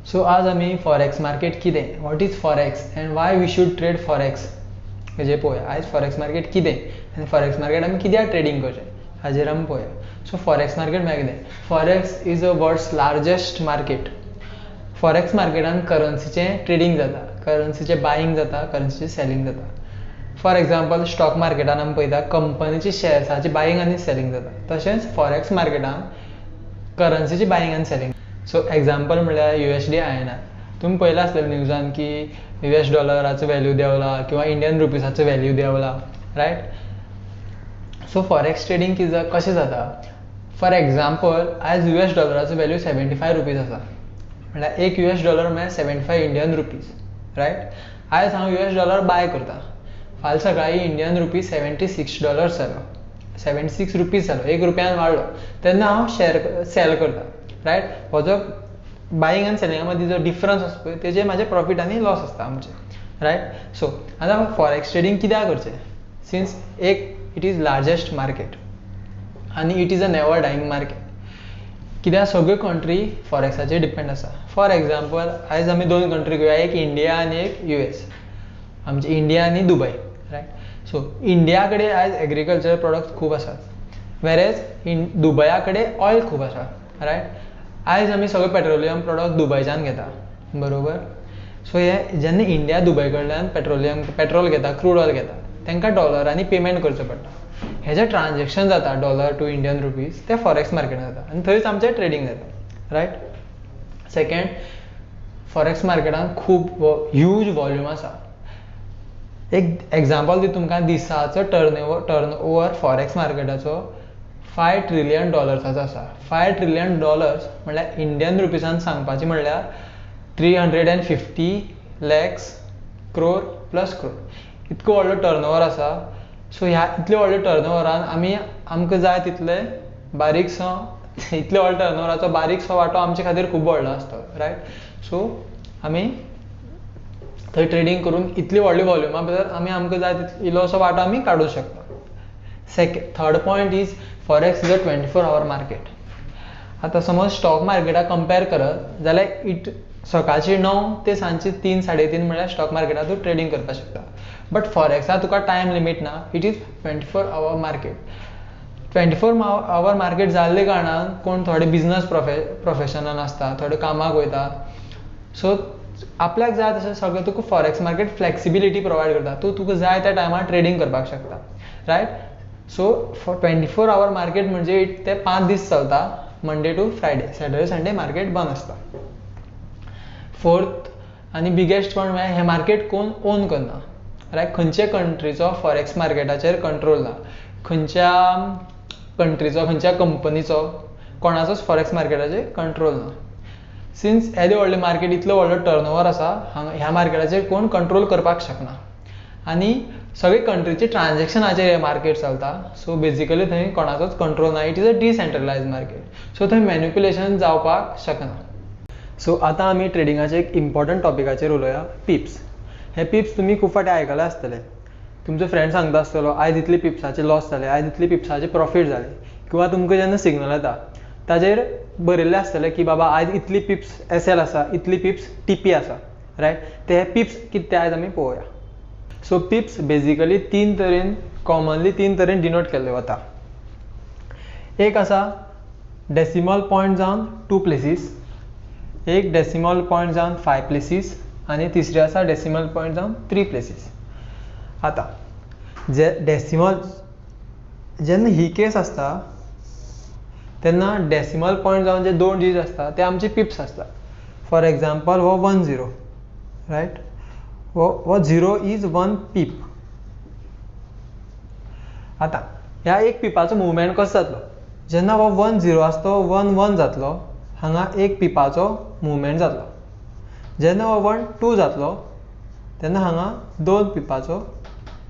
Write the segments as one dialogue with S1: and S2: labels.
S1: So आज आमी forex market कितें, what is forex and why we should trade forex हेजेर पळोवया. आयज फॉरेक्स मार्केट कितें आनी फॉरेक्स मार्केट आमी कित्याक ट्रेडींग करचें हाजेर आमी पळोवया. सो फॉरेक्स मार्केट म्हळ्यार कितें? Forex is a world's largest market. Forex मार्केटान करन्सीचें ट्रेडींग जाता, करन्सीचें बायींग जाता, करन्सीचें सेलींग जाता. फॉर एग्जाम्पल स्टॉक मार्केटान आमी पळयता कंपनीची शेअर्साची बायींग आनी सेलींग जाता, तशेंच फॉरेक्स मार्केटान करन्सीची बायींग आनी सेलींग. सो एग्जाम्पल म्हणल्यार USD/INR. तुम्ही पळयलां आसतलें न्यूजान की $डॉलराचो व्हॅल्यू देंवला किंवा इंडियन रुपीसाचो व्हॅल्यू देंवला, रायट. सो फॉरेक्स ट्रेडींग कशें जाता? फॉर एग्जाम्पल आयज $डॉलराचो व्हॅल्यू 75 रुपीज आसा, म्हळ्यार एक $डॉलर म्हळ्यार 75 इंडियन रुपीज, रायट. आयज हांव $डॉलर बाय करता, फाल्यां सकाळीं इंडियन रुपीज $76 जालो, 76 रुपीज जालो, ₹1 वाडलो, तेन्ना हांव शेअर सेल करता, रायट. हो जो बायींग आनी सेलिंगा मदीं जो डिफरन्स आसा पळय तेजेर म्हाजें प्रॉफीट आनी लॉस आसता आमचें, रायट. सो आतां फॉरेक्स ट्रेडींग कित्याक करचें? Since it is largest market आनी it is a never dying market. कित्याक सगळ्यो कंट्री फॉरेक्साचेर डिपेंड आसा. फॉर एग्जाम्पल आयज आमी 2 कंट्री घेवया, एक इंडिया आनी एक US. आमचे इंडिया आनी दुबय, रायट. सो इंडिया कडेन आयज एग्रीकल्चर प्रोडक्ट्स खूब आसात, वेरेज दुबया कडेन ऑयल खूब आसा, रायट. आयज आमी सगळे पेट्रोलियम प्रोडक्ट दुबयच्यान घेता, बरोबर. सो हे जेन्ना इंडिया दुबय कडल्यान पेट्रोल घेता, क्रूड ऑयल घेता, तांकां डॉलरांनी पेमेंट करचो पडटा. हे जे ट्रान्जॅक्शन जाता डॉलर टू इंडियन रुपीज ते फॉरेक्स मार्केटान जाता आनी थंयच आमचें ट्रेडींग जाता, रायट. सेकेंड, फॉरेक्स मार्केटान खूब ह्यूज वॉल्यूम आसा. एक एग्जाम्पल दी तुमकां, दिसाचो टर्नओवर फॉरेक्स मार्केटाचो $5 ट्रिलियन आसा. $5 ट्रिलियन म्हळ्यार इंडियन रुपीसान सांगपाचें म्हणल्यार 350 lakhs crore प्लस क्रोर, इतको व्हडलो टर्नओवर आसा. सो ह्या इतल्या व्हडल्या टर्नओवरान आमकां जाय तितले बारीकसो इतल्या व्हडल्या टर्नओवराचो बारीकसो वांटो आमचे खातीर खूब व्हडलो आसता, रायट. सो आमी थंय ट्रेडींग करून इतली व्हडली वॉल्युमा भितर आमकां जाय तितलो इल्लोसो वांटो आमी काडूंक शकता. Third point is forex is a 24 hour market. आतां समज स्टॉक मार्केटाक कंपेर करत जाल्यार सकाळची 9 ते सांजची 3-3:30 म्हळ्यार स्टॉक मार्केटात तूं ट्रेडींग करपाक शकता. बट फॉरेक्साक तुका टायम लिमीट ना, it is 24 hour market. 24 hour market जाल्ले कारणान कोण थोडे बिजनस प्रोफेशनान आसता, थोडे कामाक वयता. सो आपल्याक जाय तशें सगळें तुका फॉरेक्स मार्केट फ्लेक्सिबिलिटी प्रोवायड करता. तुका जाय त्या टायमार ट्रेडींग करपाक शकता, रायट. सो 24 hour मार्केट म्हणजे ते 5 दीस चलता, Monday to Friday, Saturday Sunday market बंद आसता. फोर्थ आनी बिगेस्ट पॉयंट म्हळ्यार हें मार्केट कोण ओन करना, रायट. खंयचे कंट्रीचो फॉरेक्स मार्केटाचेर कंट्रोल ना, खंयच्या कंट्रीचो खंयच्या कंपनीचो कोणाचोच फॉरेक्स मार्केटाचेर कंट्रोल ना. सिन्स येदे व्हडले मार्केट इतलो व्हडलो टर्नओवर आसा, ह्या मार्केटाचेर कोण कंट्रोल करपाक शकना आनी सगळे कंट्रीचे ट्रान्जॅक्शनाचेर हे मार्केट चलता. सो बेजिकली थंय कोणाचोच कंट्रोल ना, it is a decentralise market. So थंय मॅन्युप्युलेशन जावपाक शकना. सो आतां आमी ट्रेडिंगाचे एक इम्पॉर्टंट टॉपिकाचेर उलोवया, पिप्स. हे पिप्स तुमी खूब फावटी आयकले आसतले. तुमचो फ्रेंड सांगता आसतलो आयज इतले पिप्साचे लॉस जाले, आयज इतले पिप्साचे प्रॉफीट जाले, किंवा तुमकां जेन्ना सिग्नल येता ताजेर बरयल्लें आसतलें की बाबा आयज इतली पिप्स SL आसा, इतली पिप्स TP आसा, रायट. ते पिप्स कितें ते आयज आमी पळोवया. सो पिप्स बेजिकली कॉमनली 3 तरेन डिनोट केल्ले वता. एक आसा डेसिमल पॉयंट जावन 2 प्लेसीस, एक डेसिमल पॉयंट जावन 5 प्लेसीस आनी तिसरी आसा डेसिमल पॉयंट जावन 3 प्लेसीस. आतां जेन्ना ही केस आसता तेन्ना डेसिमल पॉयंट जावन जे 2 डिजीट आसता ते आमचे पिप्स आसता. फॉर एग्जाम्पल हो 10, रायट. हो 0 इज 1 पीप. आतां ह्या एक पिपाचो मुवमेंट कसो जातलो? जेन्ना हो 10 आसा तो 11 जातलो, हांगा एक पिपाचो मुवमेंट जातलो. जेन्ना हो 12 जातलो तेन्ना हांगा 2 पिपाचो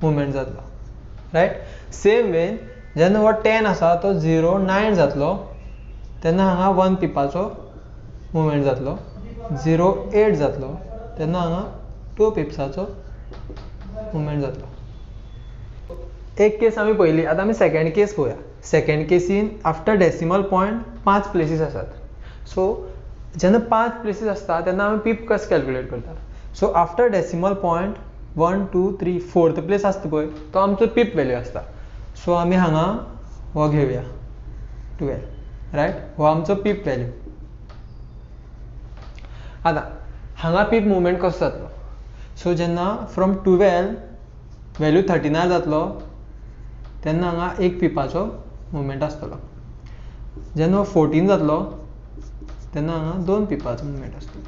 S1: मुवमेंट जातलो, रायट. सेम वेन जेन्ना हो 10 आसा तो 09 जातलो तेन्ना हांगा 1 पिपाचो मुवमेंट जातलो. 08 जातलो तेन्ना हांगा 2 पिप्साचो मुवमेंट जातलो. एक केस आमी पयली, आतां आमी सेकंड केस पळोवया. Second casein after decimal point 5 places आसात. सो जेन्ना 5 प्लेसीस आसता तेन्ना आमी पीप कस कॅल्क्युलेट करता. So after decimal point 1 2 3 4th place आसता पळय तो आमचो पीप वॅल्यू आसता. सो आमी हांगा हो घेवया 12, रायट. हो आमचो पीप वॅल्यू. आतां हांगा पीप मुवमेंट कसो जातलो. सो जेन्ना फ्रॉम 12 वॅल्यू 39 जातलो तेन्ना हांगा एक पिपाचो मुवमेंट आसतलो. जेन्ना 14 जातलो तेन्ना हांगा 2 पिपाचो मुवमेंट आसतलो.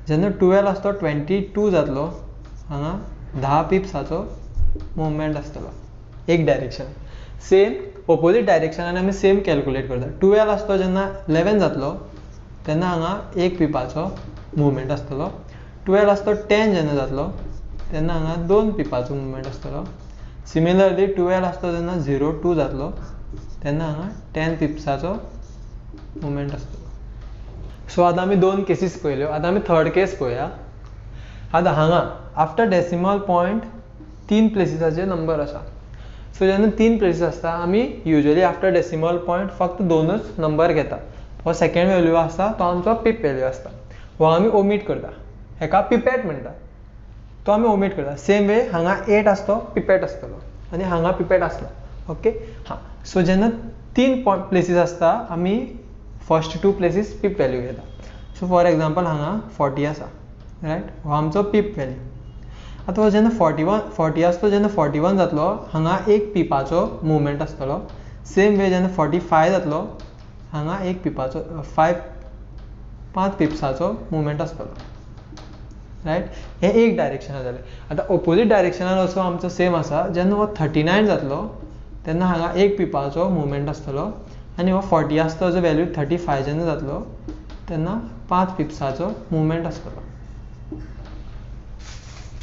S1: जेन्ना 12 आसतो 22 जातलो हांगा 10 पिप्साचो मुवमेंट आसतलो एक डायरेक्शन. सेम ऑपोजीट डायरेक्शनान आमी सेम कॅल्क्युलेट करता. 12 आसतो जेन्ना 11 जातलो तेन्ना हांगा एक पिपाचो मुवमेंट आसतलो. 12 आसतो 10 जेन्ना जातलो तेन्ना हांगा 2 पिपाचो मुवमेंट आसतलो. सिमिलरली 12 आसतो जेन्ना 02 जातलो तेन्ना हांगा 10 पिप्साचो मुवमेंट आसतलो. सो आतां आमी 2 केसीस पळयल्यो. आतां आमी थर्ड केस पळोवया. आतां हांगा आफ्टर डेसिमल पॉयंट 3 प्लेसीसाचे नंबर आसा. सो जेन्ना 3 प्लेसीस आसता आमी युजली आफ्टर डेसिमल पॉयंट फक्त 2च नंबर घेता. हो सेकंड वॅल्यू आसता तो आमचो पीप वॅल्यू आसता. हो आमी ओमीट करता. हेका पिपेट म्हणटा. तो आमी ओमीट करता. सेम वे हांगा 8 आसतो पिपेट आसतलो आनी हांगा पिपेट आसना. ओके. हां. सो जेन्ना 3 प्लेसीस आसता आमी फर्स्ट 2 प्लेसीस पीप वॅल्यू घेता. सो फॉर एग्जांपल हांगा 40 आसा, रायट. हो आमचो पीप वॅल्यू. आतां हो जेन्ना 40 आसतो जेन्ना 41 जातलो हांगा एक पिपाचो मुवमेंट आसतलो. सेम वे जेन्ना 45 जातलो हांगा एक पिपाचो 5 पिप्साचो मुवमेंट आसतलो, रायट. हे एक डायरेक्शनान जालें. आतां ऑपोजीट डायरेक्शनान असो आमचो सेम आसा. जेन्ना हो 39 जातलो तेन्ना हांगा एक पिपाचो मुवमेंट आसतलो आनी हो 40 आसतो जो वॅल्यू 35 जेन्ना जातलो तेन्ना 5 पिप्साचो मुवमेंट आसतलो.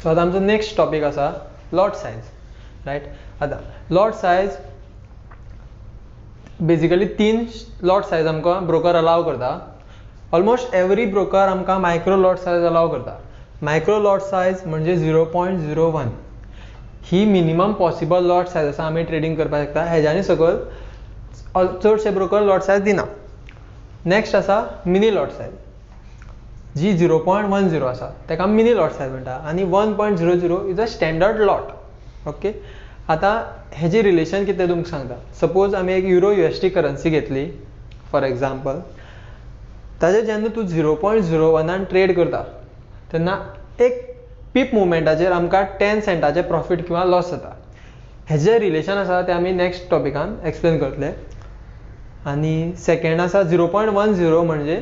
S1: सो आतां आमचो नेक्स्ट टॉपीक आसा लॉट सायज, रायट. आतां lot size basically 3 lot size आमकां ब्रोकर अलाव करता. ऑलमोस्ट एवरी ब्रोकर आमकां मायक्रो लॉट सायज अलाव करता. मायक्रो लॉट सायज म्हणजे 0.01 ही मिनिमम पॉसिबल लॉट सायज आसा आमी ट्रेडींग करपाक शकता. हेज्यानी सकयल चडशे ब्रोकर लॉट सायज दिना. नेक्स्ट आसा मिनी लॉट सायज जी 0.10 आसा ताका मिनी लॉट सायज म्हणटा आनी 1.00 is a standard lot. Okay. आतां हेजी रिलेशन कितें तुमकां सांगता. सपोज आमी एक युरो USD करन्सी घेतली फॉर एग्जांपल. ताजेर जेन्ना तूं 0.01 ट्रेड करता तेन्ना एक पीप मुवमेंटाचेर आमकां 10 सेंटाचें प्रॉफीट किंवा लॉस जाता. हेजें रिलेशन आसा तें आमी नेक्स्ट टॉपिकान एक्सप्लेन करतले. आनी सेकंड आसा 0.10 म्हणजे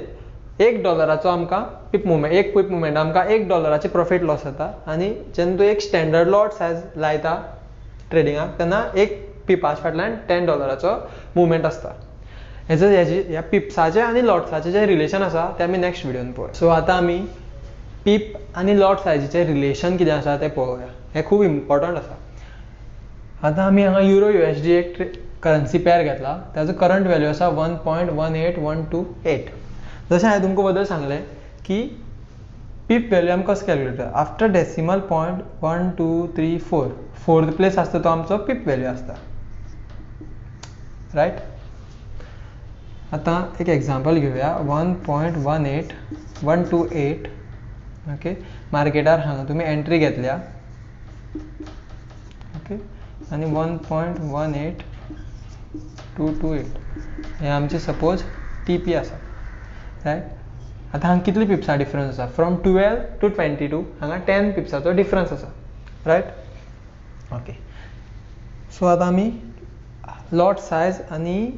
S1: $1 आमकां पीप मुवमेंट. एक पीप मुवमेंट आमकां $1 प्रॉफीट लॉस जाता. आनी जेन्ना तूं एक स्टँडर्ड लॉट सायज लायता ट्रेडिंगाक तेन्ना एक पिपाच्या फाटल्यान $10 मुवमेंट आसता. ह्या पिप्साचें आनी लॉट्साचें जें रिलेशन आसा तें आमी नेक्स्ट विडियोन पळोवया. सो आतां आमी पीप आनी लॉट सायजीचें रिलेशन कितें आसा तें पळोवया. हें खूब इम्पॉर्टंट आसा. आतां आमी हांगा युरो USD एक करन्सी पेर घेतला. ताजो करंट वॅल्यू आसा 1.18128. जशें हांवें तुमकां बद्दल सांगलें की पीप वॅल्यू आमी कसो कॅल्क्युलेट करता. After decimal point 1 2 3 4 4th place आसता तो आमचो पीप वॅल्यू आसता, रायट. आतां एक एग्जांपल घेवया. 1.18128. ओके. मार्केटार हांगा तुमी एंट्री घेतल्या. ओके. आनी 1.18228 हे आमचे सपोज TP आसा, रायट. आतां हांगा कितले पिप्सा डिफरन्स आसा. फ्रॉम 12 to 22 हांगा 10 पिप्साचो डिफरन्स आसा, रायट. ओके. सो आतां आमी लॉट सायज आनी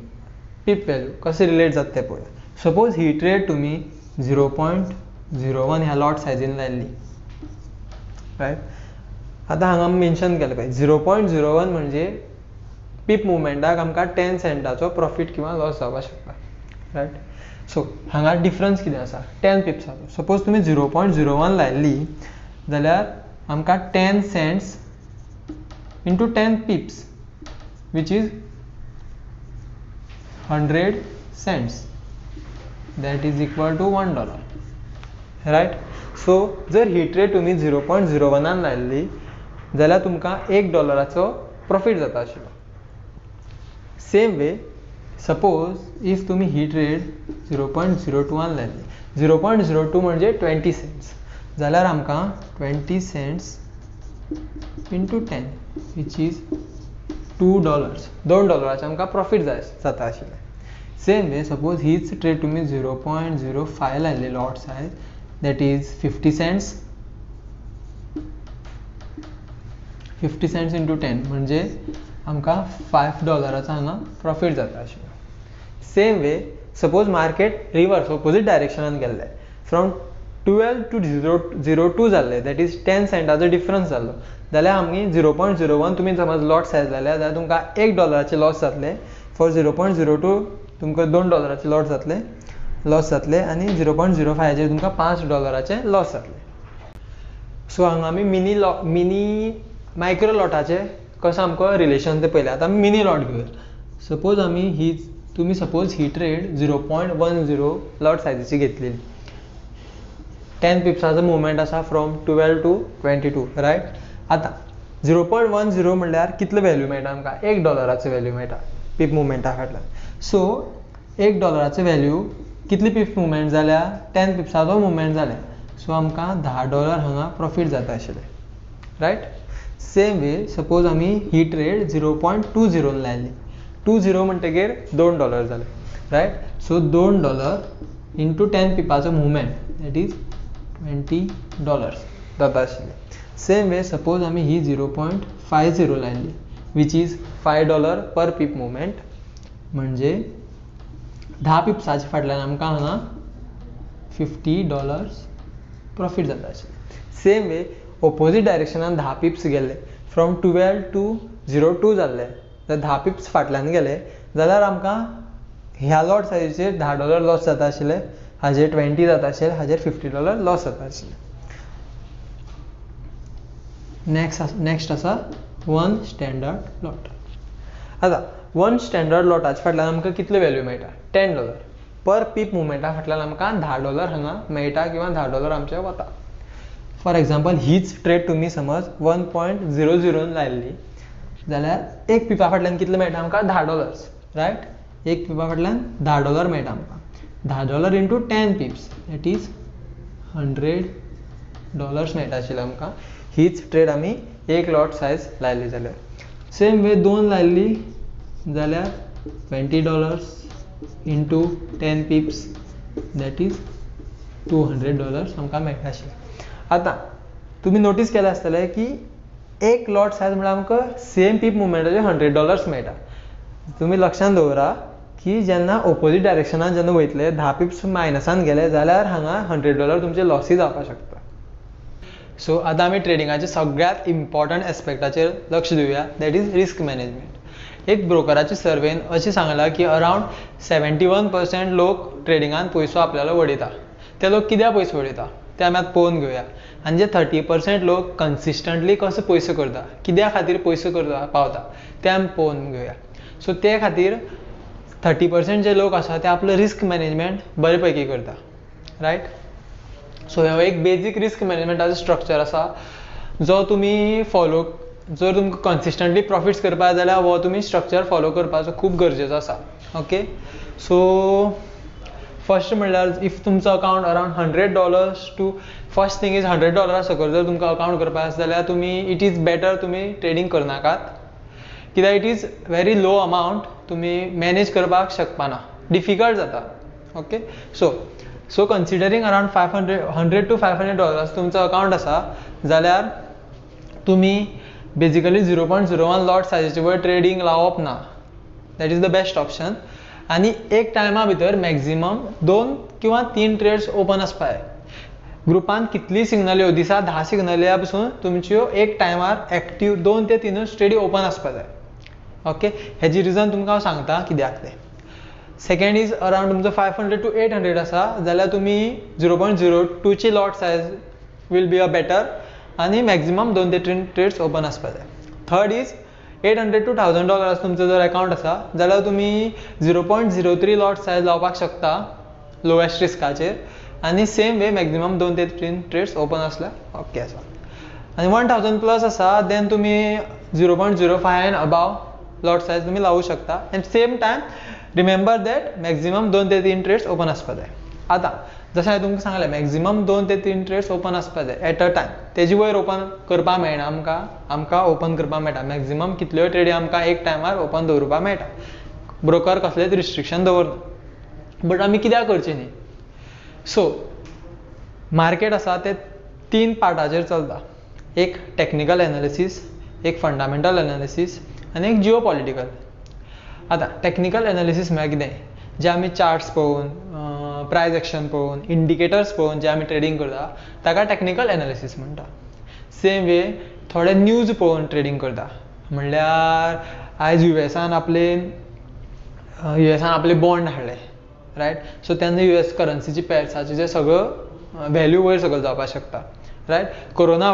S1: पीप वॅल्यू कशें रिलेट जाता तें पळोवया. सपोज ही ट्रेड तुमी 0.01 ह्या लॉट सायजीन लायल्ली, रायट. आतां हांगा मेन्शन केलें पळय 0.01 म्हणजे पीप मुवमेंटाक आमकां 10 सेंटाचो प्रॉफीट किंवा लॉस जावपाक शकता, रायट. सो हांगा डिफरन्स कितें आसा 10 पिप्साचो. सपोज तुमी 0.01 लायल्ली जाल्यार आमकां 10 cents into 10 pips which is 100 cents. That is equal to $1, right. So जर ही ट्रेड तुमी 0.01 लायल्ली जाल्यार तुमकां $1 प्रॉफीट जाता आशिल्लो. सेम वे सपोज इफ तुम्ही ही ट्रेड 0.02 लायली, 0.02 म्हणजे 20 सेंट्स, जाल्यार आमकां 20 सेंट्स इंटू 10 विच इज $2, $2 आमकां प्रॉफिट जाता आशिल्लें. सेम वे सपोज हीच ट्रेड तुम्ही 0.05 लायली lot size, that is 50 cents, 50 cents into 10 म्हणजे आमकां $5 हांगा प्रॉफिट जाता आशिल्लो. Same way suppose market reverse opposite डायरेक्शनान गेल्ले, फ्रॉम 12 to 0.02 जाल्ले, दॅट इज 10 सेंटाचो डिफरन्स जाल्लो, जाल्यार आमी 0.01 तुमी समज लॉट सायज लायल्या जाल्यार तुमकां $1 लॉस जातले. फॉर 0.02 तुमकां $2 लॉस जातले आनी 0.05 तुमकां $5 लॉस जातले. सो हांगा आमी मिनी मायक्रो लॉटाचे कसो आमकां रिलेशन ते पयलें. आतां आमी मिनी लॉट घेवया. सपोज आमी तुमी सपोज ही ट्रेड 0.10 लॉट सायजीची घेतलेली, 10 पिप्साचो मुवमेंट आसा फ्रॉम 12 to 22, रायट. आतां 0.10 म्हणल्यार कितलो वॅल्यू मेळटा आमकां? $1 वॅल्यू मेळटा पीप मुवमेंटा फाटल्यान. सो $1 वॅल्यू कितली पीप मुवमेंट जाल्या? 10 पिप्साचो मुवमेंट जाल्या, सो आमकां $10 हांगा प्रॉफिट जाता आशिल्लें, रायट. सेम वे सपोज आमी ही ट्रेड 0.20 लायली, 20 म्हणटकीर $2 जाले, रायट. सो $2 इंटू 10 पिपाचो मुवमेंट, दॅट इज $20 जाता आशिल्लें. सेम वे सपोज आमी ही 0.50 लायली, which is $5 per pip movement, म्हणजे 10 पिप्साच्या फाटल्यान आमकां हांगा $50 प्रॉफिट जाता आशिल्लें. सेम वे ऑपोजीट डायरेक्शनान 10 पिप्स गेले, फ्रॉम 12 to 0.2 जाल्ले, जाल्यार 10 पिप्स फाटल्यान गेले जाल्यार आमकां ह्या लॉट सायजीचेर $10 लॉस जाता आशिल्ले, हाजेर 20 जाता आशिल्ले, हाजेर $50 लॉस जाता आशिल्ले. नेक्स्ट आसा 1 स्टँडर्ड लॉट. आतां 1 स्टँडर्ड लॉटाच्या फाटल्यान आमकां कितलो वॅल्यू मेळटा? $10 पर पीप मुवमेंटा फाटल्यान आमकां $10 हांगा मेळटा किंवा $10 आमचे वता. फॉर एग्जाम्पल हीच ट्रेड तुम्ही समज 1.00 लायल्ली जाल्यार एक पिपा फाटल्यान कितले मेळटा आमकां? $10, रायट. एक पिपा फाटल्यान $10 मेळटा आमकां. $10 इंटू 10 पिप्स, दॅट इज $100 मेळटा आशिल्ले आमकां. हीच ट्रेड आमी एक लॉट सायज लायली जाल्यार. सेम वे 2 लायल्ली जाल्यार $20 इंटू 10 पिप्स, दॅट इज $200 आमकां मेळटा आशिल्ले. आतां तुमी नोटीस केलें आसतलें की एक लॉट सायज म्हळ्यार आमकां सेम पीप मुवमेंटाचे $100 मेळटा. तुमी लक्षांत दवरा की जेन्ना ऑपोजीट डायरेक्शनान जेन्ना वयतले 10 पिप्स मायनसान गेले जाल्यार हांगा $100 तुमचे लॉसी जावपाक शकता. सो आतां आमी ट्रेडिंगाच्या सगळ्यात इम्पॉर्टंट एस्पेक्टाचेर लक्ष दिवया, दॅट इज रिस्क मॅनेजमेंट. एक ब्रोकराच्या सर्वेन अशें सांगलां की अरावंड 71% लोक ट्रेडिंगान पयसो आपल्यालो वडयता. ते लोक कित्याक पयसो वडयता ते आमी आतां पळोवन घेवया. आनी जे 30% लोक कन्सिस्टंटली कसो पयसो करता, कित्या खातीर पयसो करता पावता ते आमी पळोवन घेवया. सो ते खातीर 30% जे लोक आसा ते आपलो रिस्क मॅनेजमेंट बरे पैकी करता, रायट. सो हो एक बेजीक रिस्क मॅनेजमेंटाचो स्ट्रक्चर आसा जो तुमी फॉलो, जर तुमकां कन्सिस्टंटली प्रॉफिट्स करपा जाल्यार हो तुमी स्ट्रक्चर फॉलो करपाचो खूब गरजेचो आसा. ओके. सो फर्स्ट म्हणल्यार इफ तुमचो account around $100 to first thing is $100 सकयल जर तुमकां अकाउंट करपाक आसा जाल्यार तुमी इट इज बेटर तुमी ट्रेडिंग करनाकात, कित्याक it is very low amount, तुमी मॅनेज करपाक शकपाना, डिफिकल्ट जाता. Okay. So considering around $100 to $500 तुमचो अकाउंट आसा जाल्यार तुमी बेजिकली 0.01 लॉट सायजीचे वयर ट्रेडिंग लावप ना, that is the best option. आनी एक टायमा भितर मॅक्झिमम 2 किंवा 3 ट्रेड्स ओपन आसपाक जाय. ग्रुपान कितली सिग्नल येवं, दिसा 10 सिग्नल येया पसून तुमच्यो एक टायमार एक्टीव 2 ते 3 ट्रेडी ओपन आसपाक जाय. ओके. हेजी रिजन तुमकां हांव सांगता कित्याक तें. सेकंड इज अरावंड तुमचो 500 to 800 आसा जाल्यार तुमी 0.02 ची lot size will be a better आनी मॅक्झिमम 2 ते 3 ट्रेड्स ओपन आसपाक जाय. थर्ड इज $800 to $1000 तुमचो जर अकाउंट आसा जाल्यार तुमी 0.03 लॉट सायज लावपाक शकता लोएस्ट रिस्काचेर आनी सेम वे मॅक्झिमम 2 ते 3 ट्रेड्स ओपन आसल्यार ओके आसा. आनी 1000 प्लस आसा देन तुमी 0.05 एंड अबाव लॉट सायज तुमी लावूं शकता. At same time remember that maximum 2 ते 3 ट्रेड्स ओपन आसपा जाय. आतां जशें हांवें तुमकां सांगलें मॅक्झिमम 2 ते 3 ट्रेड्स ओपन आसपा जाय एट अ टायम. तेजे वयर ओपन करपा मेळना आमकां ओपन करपा मेळटा मॅक्झिमम कितल्योय ट्रेडी आमकां एक टायमार ओपन दवरुपा मेळटा. ब्रोकर कसलेंच रिस्ट्रिक्शन दवरना. बट आमी कित्याक करचें न्ही. सो मार्केट आसा ते 3 पार्टाचेर चलता. एक टॅक्निकल एनालिसीस, एक फंडामेंटल एनालिसीस आनी एक जिओ पॉलिटिकल. आतां टॅक्निकल एनालिसीस म्हळ्यार कितें, जे आमी चार्ट्स पळोवन प्रायस एक्शन पळोवन इंडिकेटर्स पळोवन जे आमी ट्रेडींग करता ताका टॅक्निकल एनालिसीस म्हणटा. सेम वे थोडे न्यूज पळोवन ट्रेडींग करता. म्हणल्यार आयज युएसान आपले बॉन्ड हाडले रायट. सो तेन्ना US करन्सीची पॅर्साचे जे सगळं व्हॅल्यू वयर सकयल जावपाक शकता रायट. कोरोना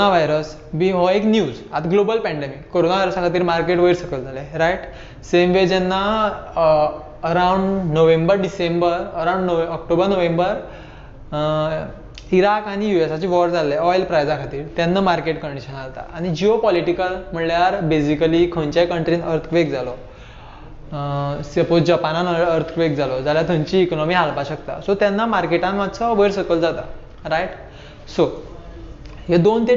S1: व्हायरस बी हो एक न्यूज. आतां ग्लोबल पॅन्डेमीक कोरोना व्हायरसा खातीर मार्केट वयर सकयल जालें रायट. सेम वे जेन्ना अरावंड ऑक्टोबर नोव्हेंबर इराक आनी USाची वॉर जाल्लें ऑयल प्रायजा खातीर तेन्ना मार्केट कंडिशन जाता. आनी जिओ पॉलिटिकल म्हणल्यार बेजिकली खंयच्याय कंट्रीन अर्थक्वेक जालो, सपोज जपानान अर्थक्वेक जालो जाल्यार थंयची इकॉनॉमी हालपाक शकता. सो तेन्ना मार्केटान मातसो वयर सकयल जाता रायट. सो हे 2 ते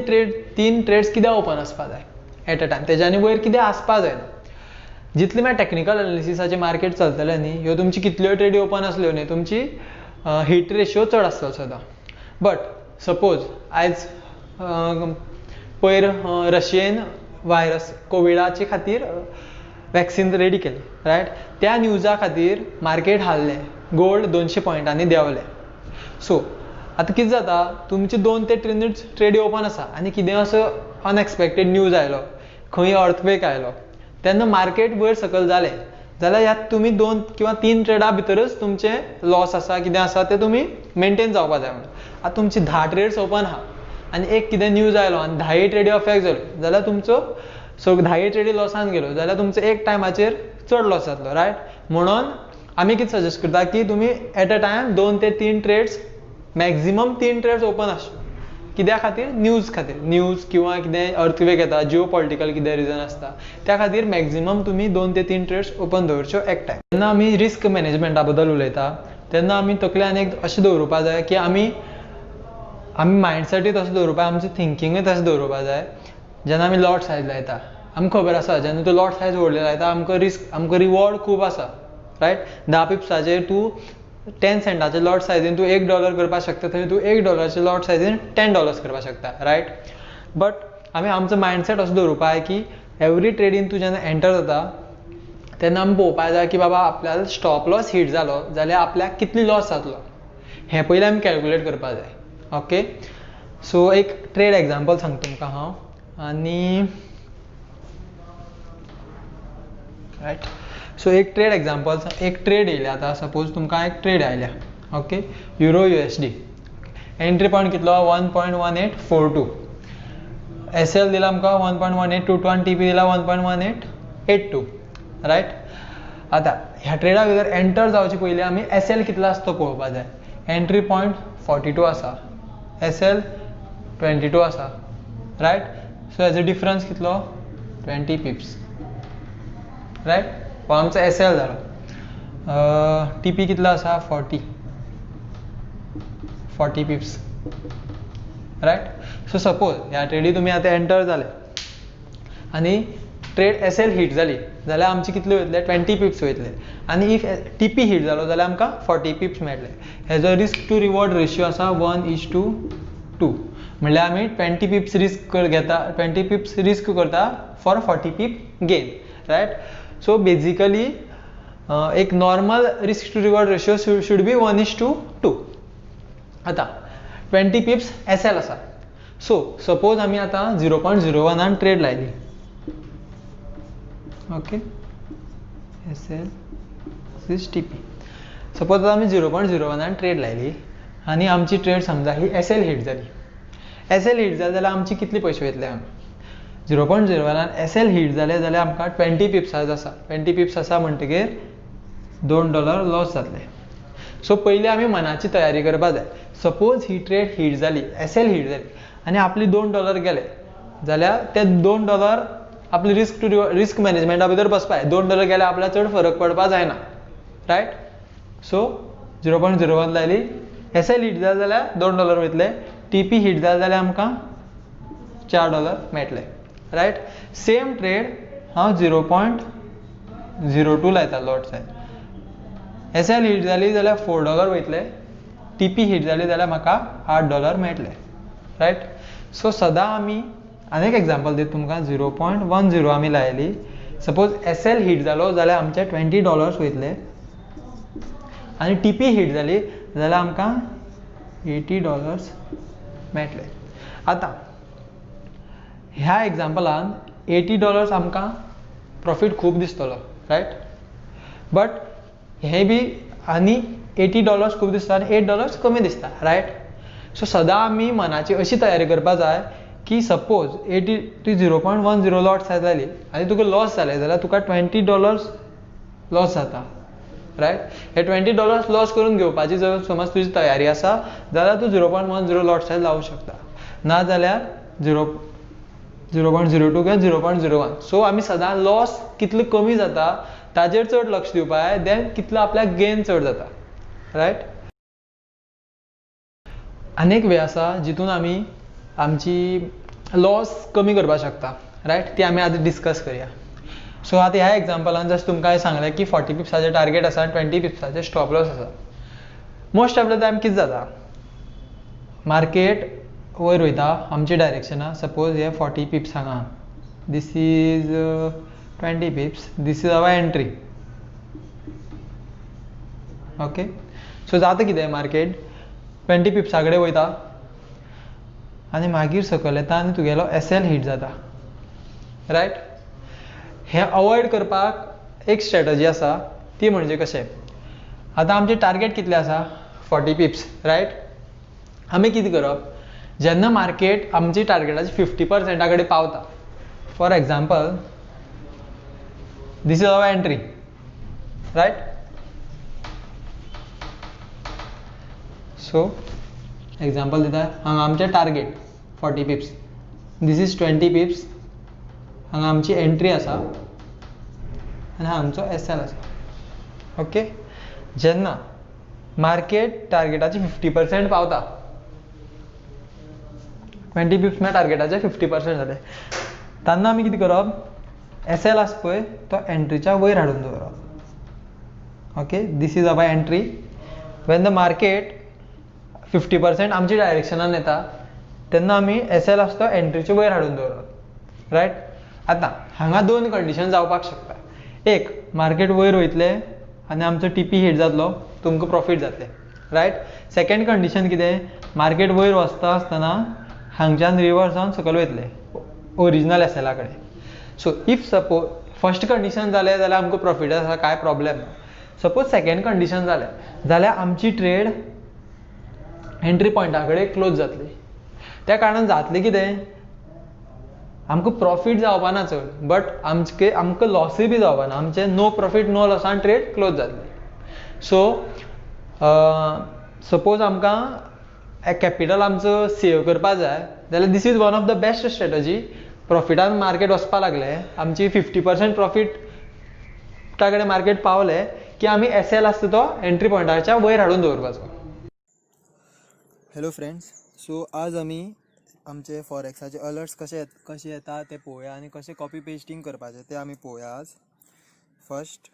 S1: 3 ट्रेड्स कित्याक ओपन आसपा जाय एट अ टायम, तेज्यानी वयर कितें आसपा जायना. जितलें म्हळ्यार टॅक्निकल एनालिसिसाचें मार्केट चलतलें न्ही, ह्यो तुमची कितल्योय ट्रेडी ओपन आसल्यो न्ही तुमची हिट रेशियो चड आसतलो सदां. बट सपोज आयज पयर रशियेन व्हायरस कोविडाचे खातीर वॅक्सीन रेडी केली रायट. त्या न्यूजा खातीर मार्केट हाल्लें, गोल्ड 200 पॉयंटांनी देंवलें. सो आतां कितें जाता, तुमचे 2 ते 3 ट्रेडी ओपन आसा आनी कितें असो अनएक्सपेक्टेड न्यूज आयलो, खंय अर्थक्वेक आयलो, तेन्ना मार्केट वयर सकयल जालें जाल्यार ह्यात तुमी 2 किंवा 3 ट्रेडा भितरच तुमचें लॉस आसा कितें आसा तें तुमी मेंटेन जावपा जाय. म्हणून आतां तुमची 10 ट्रेड्स ओपन आहा आनी एक कितें न्यूज आयलो आनी 10 ट्रेडी अफेक्ट जालो जाल्यार तुमचो 10 ट्रेडी लॉसान गेलो जाल्यार तुमचो एक टायमाचेर चड लॉस जातलो रायट. म्हणून आमी कितें सजेस्ट करता की तुमी एट अ टायम 2 ते 3 ट्रेड्स मॅक्झिमम 3 ट्रेड्स ओपन आसच्यो. कित्या खातीर, न्यूज किंवा कितें अर्थक्वेक येता, जिओ पॉलिटिकल कितें रिजन आसता त्या खातीर मॅक्झिमम तुमी 2 ते 3 ट्रेड्स ओपन दवरच्यो एक टायम. जेन्ना आमी रिस्क मॅनेजमेंटा बद्दल उलयता तेन्ना आमी तकल्यान एक अशें दवरुपा जाय की आमी मायंडसेटूय तसो दवरुपा जाय, आमचें थिंकींगूय तशें दवरुपा जाय. जेन्ना आमी लॉट सायज लायता आमकां खबर आसा जेन्ना तूं लॉट सायज व्हडले लायता आमकां रिवॉर्ड खूब आसा रायट. 10 पिप्साचेर तूं 10 सेंटाचे लॉट सायजीन तूं $1 करपाक शकता, थंय तूं $1 लॉट सायजीन $10 करपाक शकता रायट. बट आमी आमचो मायंडसेट असो दवरुपा जाय की एवरी ट्रेडीन तूं जेन्ना एंटर जाता तेन्ना आमी पळोवपाक जाय की बाबा आपल्यालो स्टॉप लॉस हिट जालो जाल्यार आपल्याक कितली लॉस जातलो हें पयलीं आमी कॅल्कुलेट करपाक जाय. ओके. सो एक ट्रेड एग्जांपल सांगता तुमकां हांव आनी रायट. सो एक ट्रेड एग्जांपल, एक ट्रेड येयल्या आतां सपोज तुमकां एक ट्रेड आयल्या okay euro USD. Entry point कितलो 1.1842. SL दिला आमकां 1.1822 आनी TP दिला 1.1882 रायट. आतां ह्या ट्रेडा भितर एंटर जावचे पयलीं आमी SL कितलो आसा तो पळोवपाक जाय. एंट्री पॉयंट 42 आसा, SL 22 आसा रायट. सो हेजो डिफरन्स कितलो 20 पिप्स रायट. हो आमचो SL जालो. TP कितलो आसा 40 पिप्स रायट. सो सपोज ह्या ट्रेडी तुमी आतां एंटर जाले आनी ट्रेड SL हिट जाली जाल्यार आमचे कितले वयतले 20 पिप्स वयतले आनी इफ TP हिट जालो जाल्यार आमकां 40 पिप्स मेळटले. हेजो रिस्क टू रिवॉर्ड रेशियो आसा 1:2. म्हणल्यार आमी 20 पिप्स रिस्क घेता, 20 पिप्स रिस्क करता for 40 pip gain right. So basically एक normal risk to reward ratio should be 1:2. आतां 20 पिप्स SL आसा. सो सपोज आमी आतां 0.01 ट्रेड लायली ओके SL TP. सपोज आतां आमी 0.01 ट्रेड लायली आनी आमची ट्रेड समजा ही SL हिट जाली. SL हिट जाली जाल्यार आमचे कितले पयशे वयतले हांगा 0.01 SL हिट जाले जाल्यार आमकां 20 पिप्साच आसा. 20 पिप्स आसा म्हणटकीर $2 लॉस जातले. सो पयलीं आमी मनाची तयारी करपाक जाय. सपोज ही ट्रेड हिट जाली, SL हिट जाली आनी आपली $2 गेले जाल्यार ते $2 आपली रिस्क मॅनेजमेंटा भितर बसपाय. $2 गेल्यार आपल्याक चड फरक पडपा जायना, रायट. सो 0.01 लायली. SL हिट जाले जाल्यार $2 वयतले. TP हिट जाले जाल्यार आमकां $4 मेळटले, रायट. सेम ट्रेड हांव 0.02 लायता लॉट सायज. SL हिट जाली जाल्यार $4 वयतले. TP हिट जाली जाल्यार म्हाका $8 मेळटले, रायट. सो सदां आमी आनी एक एग्जांपल दिता तुमकां. 0.10 आमी लायली. सपोज SL हिट जालो जाल्यार आमचे $20 वयतले आनी TP हिट जाली जाल्यार आमकां $80 मेळटले. आतां ह्या एग्जांपलान $80 आमकां प्रॉफीट खूब दिसतलो, रायट. बट हे बी आनी $80 खूब दिसता आनी $8 कमी दिसता, रायट. सो सदां आमी मनाची अशी तयारी करपा जाय की सपोज 0.10 लॉट सायज जाली आनी तुका लॉस जाले जाल्यार तुका $20 लॉस जाता, रायट. हे $20 लॉस करून घेवपाची जर समज तुजी तयारी आसा जाल्यार तूं 0.10 लॉट सायज लावूं शकता. ना जाल्यार 0.02 किंवा 0.01. सो आमी सदां लॉस कितलो कमी जाता ताजेर चड लक्ष दिवपाक जाय देन कितलो आपल्याक गेन चड जाता, रायट. आनीक वे आसा जितून आमी आमची लॉस कमी करपाक शकता, रायट. ती आमी आतां डिस्कस करया. सो आतां ह्या एग्जांपलान जस्ट तुमकां सांगलें की 40 पिप्साचे टार्गेट आसा आनी 20 पिप्साचे स्टॉप लॉस आसा. मोस्ट ऑफ द टायम कितें जाता, मार्केट वयर वयता आमच्या डायरेक्शना. सपोज हे 40 पिप्स हांगा, this is 20 pips, this is our entry, okay. So जाता कितें, मार्केट 20 पिप्सा कडेन वयता आनी मागीर सकयल येता आनी तुगेलो SL हिट जाता, रायट. हें अवॉयड करपाक एक स्ट्रेटजी आसा, ती म्हणजे कशें. आतां आमचें टार्गेट कितलें आसा, 40 पिप्स, रायट. आमी कितें करप, जेन्ना मार्केट आमची टार्गेटाची 50% कडेन पावता, for example this is our entry, right. So example दिता, हांगा आमचें टार्गेट 40 पिप्स, दीस इज 20 पिप्स, हांगा आमची एंट्री आसा आनी हा आमचो SL आसा, ओके. जेन्ना मार्केट टार्गेटाची 50% पावता, 20 पिप्स म्हळ्यार टार्गेटाचे 50% जाले, तेन्ना आमी कितें करप, SL आसा पळय तो एंट्रीच्या वयर हाडून दवरप, okay. This is our entry. When the market 50% आमच्या डायरेक्शनान येता तेन्ना आमी SL आसा तो एंट्रीच्या वयर हाडून दवरप, रायट. आतां हांगा दोन कंडिशन जावपाक शकता. एक, मार्केट वयर वयतले आनी आमचो TP हिट जातलो, तुमकां प्रॉफीट जातलें, रायट. सेकेंड कंडिशन कितें, मार्केट वयर वचता आसतना हांगच्यान रिवर्स जावन सकयल वयतले ओरिजिनल SL कडेन. So if suppose first condition जालें जाल्यार आमकां प्रॉफीट आसा, कांय प्रॉब्लेम ना. सपोज सेकेंड कंडिशन जालें जाल्यार आमची ट्रेड एंट्री पॉयंटा कडेन क्लोज जातली. त्या कारणान जातलें कितें, आमकां प्रॉफीट जावपा ना चड, बट आमकां लॉसूय बी जावपा ना. आमचें नो प्रॉफीट नो लॉसान ट्रेड क्लोज जातली. सो सपोज आमकां कॅपिटल आमचो सेव करपा जाय जाल्यार this is one of the best strategy. प्रॉफिटान मार्केट वचपा लागले, आमची 50% प्रॉफिटा कडेन मार्केट पावले की आमी SL आसता तो एंट्री पॉयंटाच्या वयर हाडून दवरपाचो.
S2: हॅलो फ्रेंड्स, सो आज आमी आमचे फॉरेक्साचे अलर्ट्स कशे येता ते पळोवया आनी कशें कॉपी पेस्टिंग करपाचें ते आमी पळोवया आज. फर्स्ट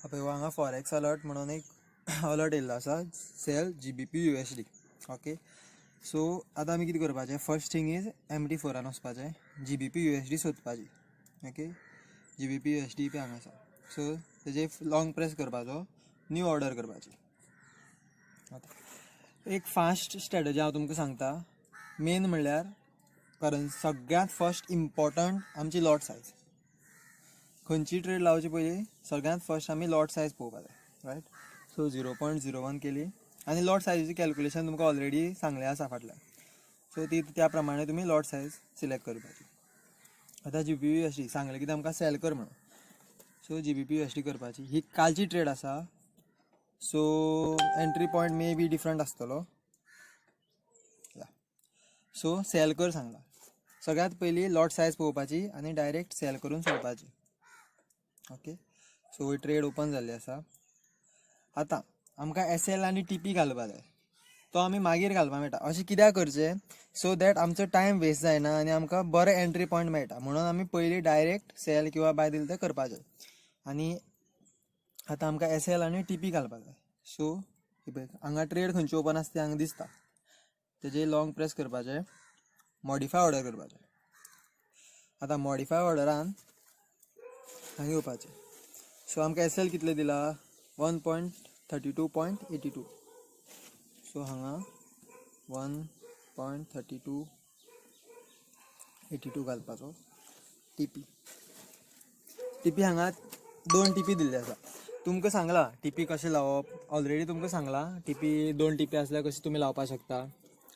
S2: पळय हांगा फॉरेक्स अलर्ट म्हणून एक अलर्ट येयल्लो आसा, sell GBP USD, okay. So आतां आमी कितें करपाचें, फर्स्ट थिंग इज MT4 वचपाचें, GBP USD सोदपाची, ओके. GBP USD पळय हांगा आसा. सो तेजे लॉंग प्रेस करपाचो, न्यू ऑर्डर करपाची. एक फास्ट स्ट्रेटजी हांव तुमकां सांगता. मेन म्हणल्यार कारण सगळ्यांत फर्स्ट इम्पॉर्टंट आमची लॉट सायज. खंयची ट्रेड लावचे पयलीं सगळ्यांत फर्स्ट आमी लॉट सायज पळोवपाक जाय, रायट. सो 0.01 केली आनी लॉट सायजीची कॅल्क्युलेशन तुमकां ऑलरेडी सांगलें आसा फाटल्यान. सो ती त्या प्रमाणे तुमी लॉट सायज सिलेक्ट करपाची. आतां GBP USD सांगलें की आमकां सेल कर म्हणून. सो GBP USD करपाची. ही कालची ट्रेड आसा, so entry point may be different आसतलो. सो सेल कर सांगला. सगळ्यात पयली लॉट सायज पळोवपाची आनी डायरेक्ट सेल करून सोडपाची. ओके, सो ट्रेड ओपन जाल्ली आसा. आतां आमकां SL आनी TP घालपा जाय. तो आमी मागीर घालपा मेळटा. अशें कित्याक करचें, सो दॅट आमचो टायम वेस्ट जायना आनी आमकां बरें एंट्री पॉयंट मेळटा. म्हणून आमी पयली डायरेक्ट सेल किंवा बाय दिलें तें करपाचें. आनी आतां आमकां SL आनी TP घालपा जाय. सो हांगा ट्रेड खंयची ओपन आसता ती हांगा दिसता. तेजेर लॉंग प्रेस करपाचें, मॉडिफाय ऑर्डर करपाचें. आतां मॉडिफाय ऑर्डरान हांगा येवपाचें. सो आमकां SL कितले दिला, 1.32.82. सो हांगा 1.32.82 घालपाचो. TP हांगा 2 TP दिल्ले आसा. तुमकां सांगला TP कशें लावप, ऑलरेडी तुमकां सांगला TP 2 TP आसल्यार कशें तुमी लावपाक शकता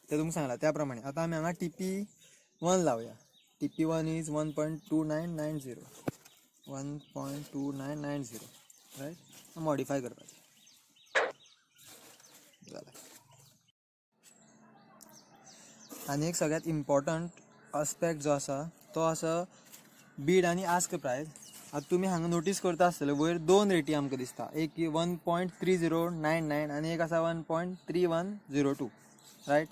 S2: तें तुमकां सांगला त्या प्रमाणे. आतां आमी हांगा TP1 लावया. TP1 is 1.2990. 1.2990 right. Modify करपाचें जालें. आनी एक सगळ्यात इम्पॉर्टंट आस्पेक्ट जो आसा तो आसा बीड आनी आस्क प्रायस. आतां तुमी हांगा नोटीस करता आसतले वयर 2 रेटी आमकां दिसता. एक 1.3099 आनी एक आसा 1.3102 रायट.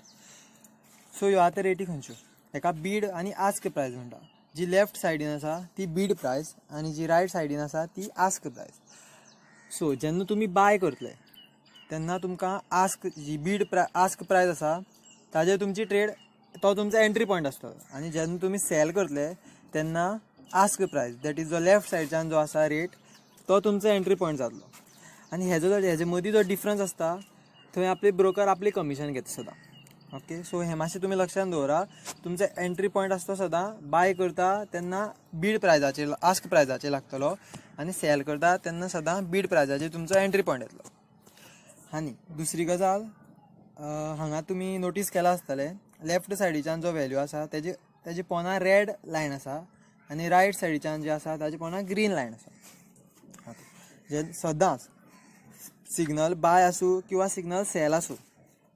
S2: सो ह्यो आतां रेटी खंयच्यो, हेका बीड आनी आस्क प्रायस म्हणटा. जी लेफ्ट सायडीन आसा ती बीड प्रायस आनी जी रायट सायडीन आसा ती आस्क प्रायस. सो जेन्ना तुमी बाय करतले तेन्ना तुमकां आस्क जी आस्क प्रायस आसा ताजेर तुमची ट्रेड, तो तुमचो एंट्री पॉयंट आसतलो. आनी जेन्ना तुमी सेल करतले तेन्ना आस्क प्रायस दॅट इज जो लेफ्ट सायडच्यान जो आसा रेट तो तुमचो एंट्री पॉयंट जातलो. आनी हेजे मदीं जो डिफरन्स आसता थंय आपले ब्रोकर आपली कमिशन घेता सदां. ओके, सो हें मातशें तुमी लक्षांत दवरा. तुमचो एंट्री पॉयंट आसता तो सदां बाय करता तेन्ना बीड प्रायजाचेर, आस्क प्रायजाचेर लागतलो आनी सेल करता तेन्ना सदां बीड प्रायजाचेर तुमचो एंट्री पॉयंट येतलो. आनी दुसरी गजाल, हांगा तुमी नोटीस केला आसतलें लेफ्ट सायडीच्यान जो व्हॅल्यू आसा तेजे पोंदा रेड लायन आसा आनी रायट सायडीच्यान जे आसा ताजे पोंदा ग्रीन लायन आसा. जे सदांच सिग्नल बाय आसूं किंवा सिग्नल सेल आसूं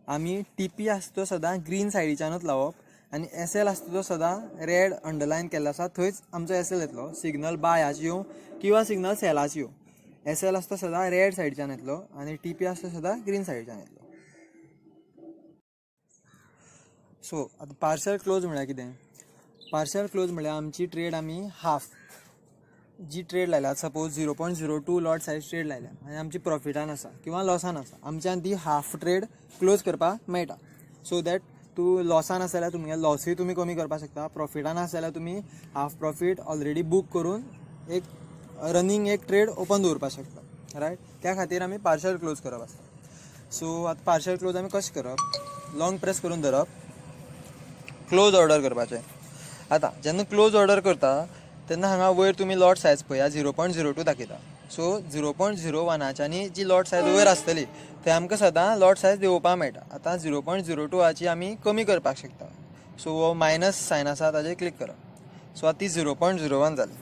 S2: आमी TP आसता तो सदां ग्रीन सायडीच्यानूच लावप आनी SL आसता तो सदां रेड अंडरलायन केल्लो आसा थंयच आमचो SL येतलो. सिग्नल बायाची येवं किंवा सिग्नल सेलाची येवं, SL आसता सदां रेड सायडीच्यान येतलो आनी TP आसता सदां ग्रीन सायडीच्यान येतलो. सो आतां पार्शल क्लोज म्हळ्यार कितें, पार्शल क्लोज म्हळ्यार आमची ट्रेड आमी हाफ जी ट्रेड लायल्या, सपोज 0.02 लॉट सायज ट्रेड लायल्या आनी आमची प्रॉफिटान आसा किंवा लॉसान आसा, आमच्यान ती हाफ ट्रेड क्लोज करपाक मेळटा. सो दॅट तूं लॉसान आसा जाल्यार तुमगे लॉसूय तुमी कमी करपाक शकता, प्रॉफिटान आसा जाल्यार तुमी हाफ प्रॉफीट ऑलरेडी बूक करून एक रनिंग एक ट्रेड ओपन दवरपाक शकता रायट. त्या खातीर आमी पार्शल क्लोज करप आसता. सो आतां पार्शल क्लोज आमी कशें करप, लॉंग प्रेस करून धरप, क्लोज ऑर्डर करपाचें. आतां जेन्ना क्लोज ऑर्डर करता तेन्ना हांगा वयर तुमी लॉट सायज पळया 0.02 दाखयता. सो 0.01च्यानी जी लॉट सायज वयर आसतली थंय आमकां सदां लॉट सायज देंवोवपाक मेळटा. आतां 0.02ची आमी कमी करपाक शकता. सो हो मायनस सायन आसा ताजेर क्लिक करप. सो आतां ती 0.01 जाली.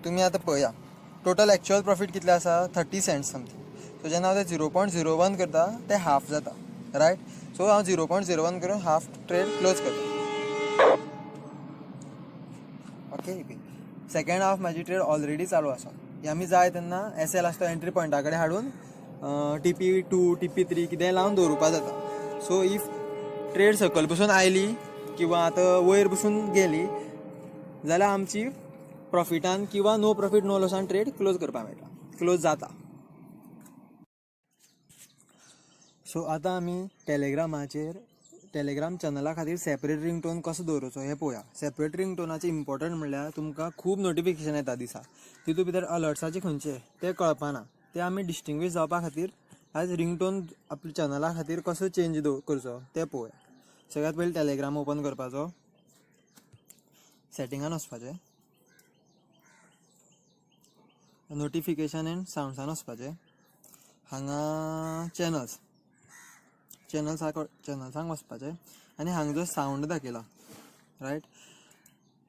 S2: तुमी आतां पळया टोटल एक्चुअल प्रॉफीट कितलें आसा, 30 सेंट्स समथींग. सो जेन्ना हांव तें 0.01 करता तें हाफ जाता रायट. सो हांव 0.01 करून हाफ ट्रेड क्लोज करता. ओके, सेकंड हाफ म्हाजी ट्रेड ऑलरेडी चालू आसा. आमी जाय तेन्ना SL आसता एंट्री पॉयंटा कडेन हाडून TP2 TP3 कितेंय लावन दवरुपा जाता. सो इफ ट्रेड सकयल बसून आयली किंवा आतां वयर बसून गेली जाल्यार आमची प्रॉफिटान किंवा नो प्रॉफीट नो लॉसान ट्रेड क्लोज करपाक मेळटा, क्लोज जाता. सो आतां आमी टेलिग्राम चॅनला खातीर सेपरेट रिंगटोन कसो दवरचो हें पळोवया. सेपरेट रिंगटोनाचें इम्पॉर्टंट म्हणल्यार तुमकां खूब नोटिफिकेशन येता दिसा, तितूंत भितर अलर्ट्साचे खंयचे ते कळपाना. ते आमी डिस्टिंग्वीश जावपा खातीर आयज रिंगटोन आपल्या चॅनला खातीर कसो चेंज करचो तें पळोवया. सगळ्यात पयलीं टेलिग्राम ओपन करपाचो, सेटिंगान वचपाचें, नोटिफिकेशन एंड सावंड्सान वचपाचें. हांगा चॅनल्सांक वचपाचें आनी हांगा जो सावंड दाखयला रायट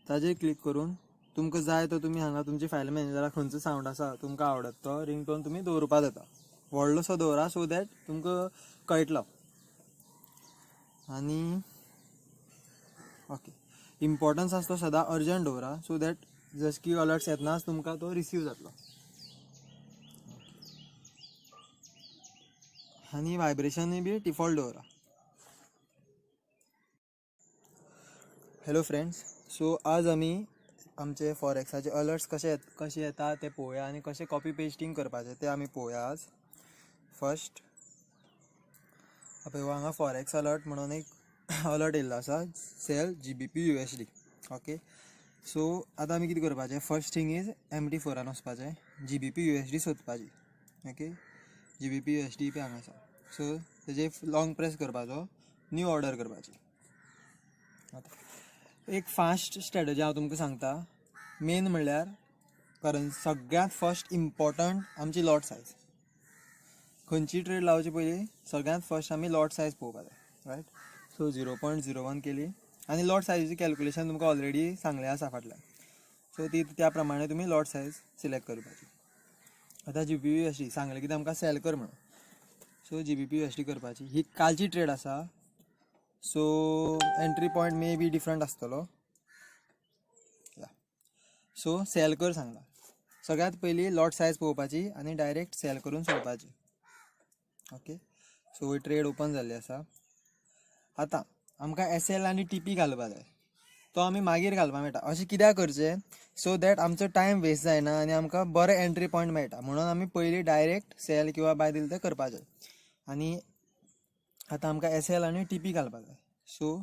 S2: ताजेर क्लिक करून तुमकां जाय तो तुमी हांगा तुमची फायल मॅनेजराक खंयचो सावंड आसा तुमकां आवडत तो रिंगटोन तुमी दवरुपा जाता. व्हडलोसो दवरा सो दॅट तुमकां कळटलो. आनी ओके, इम्पॉर्टन्स आसा तो सदां अर्जंट दवरा, सो दॅट जस की अलर्ट्स येतनाच तुमकां तो रिसीव जातलो. आनी वायब्रेशनूय बी डिफॉल्ट दवरा. हॅलो फ्रेंड्स, सो आज आमी आमचे फॉरेक्साचे अलर्ट्स कशे येता ते पळोवया आनी कशें कॉपी पेस्टिंग करपाचें ते आमी पळोवया. आज फर्स्ट हांगा फॉरेक्स अलर्ट म्हणून एक अलर्ट येयल्लो आसा, sell GBP USD. Okay, so आतां आमी कितें करपाचें, फर्स्ट थिंग इज MT4 वचपाचें, GBP USD सोदपाची. ओके, GBP USD पळय हांगा आसा, सो तेजे लॉंग प्रेस करपाचो, न्यू ऑर्डर करपाची. एक फास्ट स्ट्रॅटजी हांव तुमकां सांगता. मेन म्हणल्यार सगळ्यांत फर्स्ट इम्पॉर्टंट आमची लॉट सायज. खंयची ट्रेड लावचे पयलीं सगळ्यांत फर्स्ट आमी लॉट सायज पळोवपाक जाय, रायट. सो 0.01 केली आनी लॉट सायजीची कॅल्क्युलेशन तुमकां ऑलरेडी सांगलें आसा फाटल्यान, सो ती त्या प्रमाणे तुमी लॉट सायज सिलेक्ट करपाची. आतां GBP USD सांगलें की आमकां सेल कर म्हणून, सो GBP USD करपाची. ही कालची ट्रेड आसा, so entry point may be different आसतलो. सो सेल कर सांगला. सगळ्यांत पयलीं लॉट सायज पळोवपाची आनी डायरेक्ट सेल करून सोडपाची. ओके, सो ही ट्रेड ओपन जाल्ली आसा. आतां आमकां SL आनी TP घालपा जाय, तो आमी मागीर घालपाक मेळटा. अशें कित्याक करचें, सो दॅट आमचो टायम वेस्ट जायना आनी आमकां बरें एंट्री पॉयंट मेळटा. म्हणून आमी पयलीं डायरेक्ट सेल किंवा बाय दिलें तें करपाचें. आनी आतां आमकां SL आनी TP घालपाक जाय. सो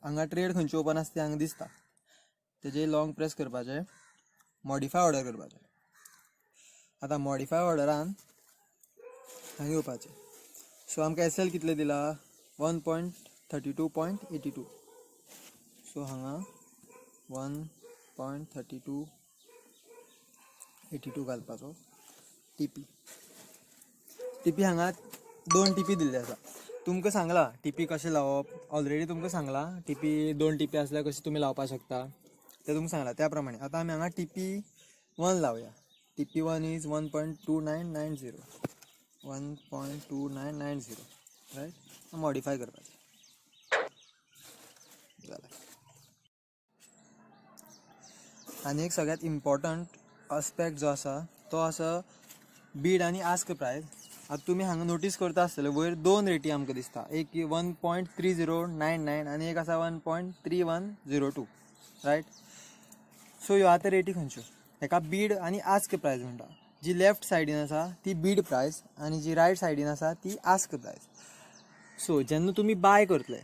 S2: हांगा ट्रेड खंयची ओपन आसता ती हांगा दिसता, तेजेर लॉंग प्रेस करपाचें, मॉडिफाय ऑर्डर करपाचें. आतां मॉडिफाय ऑर्डरान हांगा येवपाचें. सो आमकां SL कितले दिला, 1.32.82. सो हांगा 1.32.82 घालपाचो. TP हांगा 2 TP दिल्ले आसा. तुमकां सांगला TP कशें लावप, ऑलरेडी तुमकां सांगला. TP 2 TP आसल्यार कशें तुमी लावपाक शकता ते तुमकां सांगला त्या प्रमाणे. आतां आमी हांगा TP1 लावया. TP1 is 1.2990, 1.2990, right. Modify करपाचें जालें. आनी एक सगळ्यांत इम्पॉर्टंट आस्पेक्ट जो आसा तो आसा बीड आनी आस्क प्रायस. आतां तुमी हांगा नोटीस करता आसतले वयर 2 रेटी आमकां दिसता, एक 1.3099 आनी एक आसा 1.3102, रायट. सो ह्यो आतां रेटी खंयच्यो, हेका बीड आनी आस्क प्रायस म्हणटा. जी लेफ्ट सायडीन आसा ती बीड प्रायस आनी जी रायट सायडीन आसा ती आस्क प्रायस. सो जेन्ना तुमी बाय करतले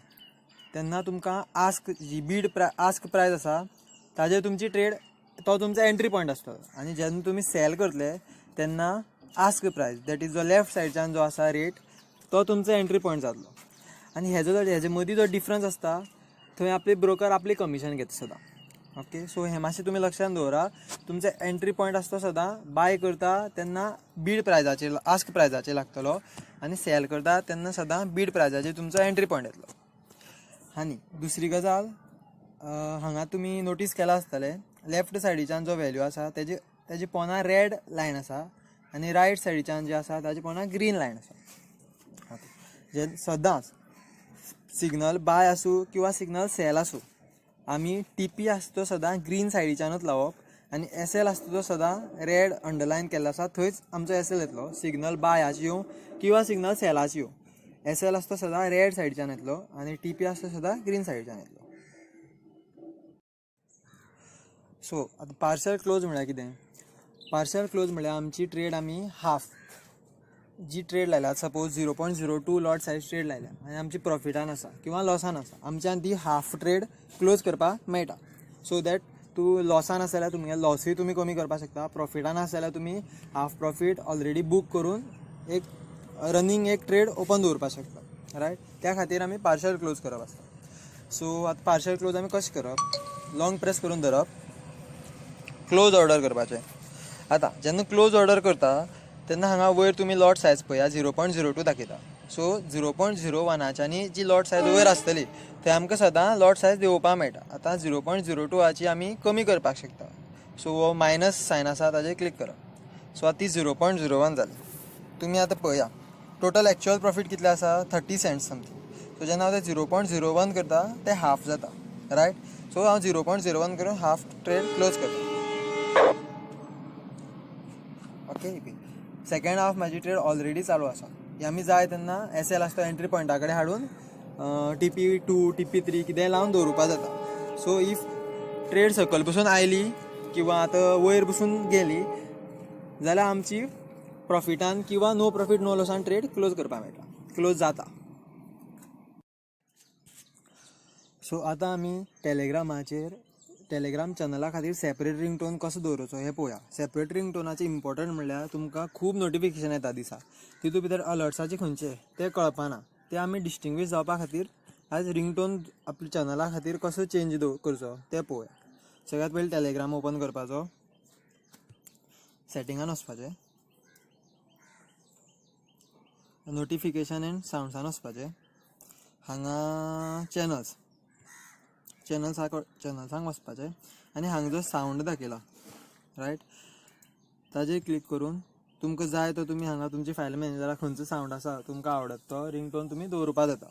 S2: तेन्ना तुमकां आस्क प्रायस आसा ताजेर तुमची ट्रेड, तो तुमचो एंट्री पॉयंट आसतलो. आनी जेन्ना तुमी सेल करतले तेन्ना आस्क प्रायस, दॅट इज जो लेफ्ट सायडच्यान जो आसा रेट, तो तुमचो एंट्री पॉयंट जातलो. आनी हेजे मदीं जो डिफरन्स आसता थंय आपले ब्रोकर आपली कमिशन घेता सदां. ओके, सो हें मातशें तुमी लक्षांत दवरा. तुमचो एंट्री पॉयंट आसता तो सदां बाय करता तेन्ना बीड प्रायजाचेर, आस्क प्रायजाचेर लागतलो, आनी सेल करता तेन्ना सदां बीड प्रायजाचेर तुमचो एंट्री पॉयंट येतलो. आनी दुसरी गजाल, हांगा तुमी नोटीस केला आसतलें लेफ्ट सायडीच्यान जो व्हॅल्यू आसा तेजे पोंदा रेड लायन आसा आनी रायट सायडीच्यान जे आसा ताजे पोंदा ग्रीन लायन आसा. जे सदांच सिग्नल बाय आसूं किंवा सिग्नल सेल आसूं, आमी TP आसता तो सदां ग्रीन सायडीच्यानूच लावप आनी SL आसता तो सदां रेड अंडरलायन केल्लो आसा थंयच आमचो SL येतलो. सिग्नल बायाची येवं किंवा सिग्नल सेलाची येवं, SL आसता सदां रेड सायडीच्यान येतलो आनी TP आसता सदां ग्रीन सायडीच्यान येतलो. सो आतां पार्शल क्लोज म्हळ्यार कितें, पार्शल क्लोज म्हळ्यार आमची ट्रेड आमी हाफ जी ट्रेड लायल्या, सपोज 0.02 लॉट सायज ट्रेड लायल्या आनी आमची प्रॉफिटान आसा किंवा लॉसान आसा, आमच्यान ती हाफ ट्रेड क्लोज करपाक मेळटा. सो दॅट तूं लॉसान आसा जाल्यार तुमगे लॉसूय तुमी कमी करपाक शकता, प्रॉफिटान आसा जाल्यार तुमी हाफ प्रॉफीट ऑलरेडी बूक करून एक रनिंग एक ट्रेड ओपन दवरपाक शकता, रायट. त्या खातीर आमी पार्शल क्लोज करप आसता. सो आतां पार्शल क्लोज आमी कशें करप, लॉंग प्रेस करून धरप, क्लोज ऑर्डर करपाचें. आतां जेन्ना क्लोज ऑर्डर करता तेन्ना हांगा वयर तुमी लॉट सायज पळया 0.02 दाखयता. सो 0.01च्यानी जी लॉट सायज वयर आसतली थंय आमकां सदां लॉट सायज देंवोवपाक मेळटा. आतां 0.02ची आमी कमी करपाक शकता. सो हो मायनस सायन आसा ताजेर क्लिक करप. सो आतां ती 0.01 जाली. तुमी आतां पळया टोटल एक्चुअल प्रॉफीट कितलें आसा, 30 सेंट्स समथींग. सो जेन्ना हांव तें 0.01 करता तें हाफ जाता. रायट. सो हांव 0.01 करून हाफ ट्रेड क्लोज करता. ओके. सेकंड हाफ म्हाजी ट्रेड ऑलरेडी चालू आसा. आमी जाय तेन्ना SL आसता एंट्री पॉयंटा कडेन हाडून TP2 TP3 कितेंय लावन दवरुपा जाता. सो इफ ट्रेड सकयल पसून आयली किंवा आतां वयर पसून गेली जाल्यार आमची प्रॉफिटान किंवा नो प्रॉफिट नो लॉसान ट्रेड क्लोज करपाक मेळटा, क्लोज जाता. सो आतां आमी टेलिग्राम चॅनला खातीर सेपरेट रिंगटोन कसो दवरचो हें पळोवया. सेपरेट रिंगटोनाचें इम्पॉर्टंट म्हणल्यार तुमकां खूब नोटिफिकेशन येता दिसा, तितूंत भितर अलर्ट्साचे खंयचे ते कळपाना. ते आमी डिस्टिंग्वीश जावपा खातीर आयज रिंगटोन आपल्या चॅनला खातीर कसो चेंज करचो तें पळोवया. सगळ्यांत पयलीं टेलिग्राम ओपन करपाचो, सेटिंगान वचपाचें, नोटिफिकेशन एंड सावंड्सान वचपाचें, हांगा चॅनल्सांक वचपाचें आनी हांगा जो सावंड दाखयला रायट ताजेर क्लिक करून तुमकां जाय तो तुमी हांगा तुमच्या फायल मॅनेजराक खंयचो सावंड आसा तुमकां आवडत तो रिंगटोन तुमी दवरुपा जाता.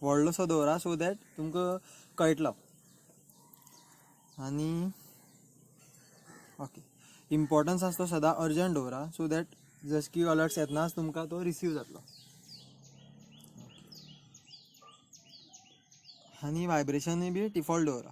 S2: व्हडलोसो दवरा सो दॅट तुमकां कळटलो. आनी ओके, इम्पॉर्टन्स आसा तो सदां अर्जंट दवरा सो दॅट जशें की अलर्ट्स येतनाच तुमकां तो रिसीव जातलो. आनी वायब्रेशनूय बी डिफॉल्ट दवरा.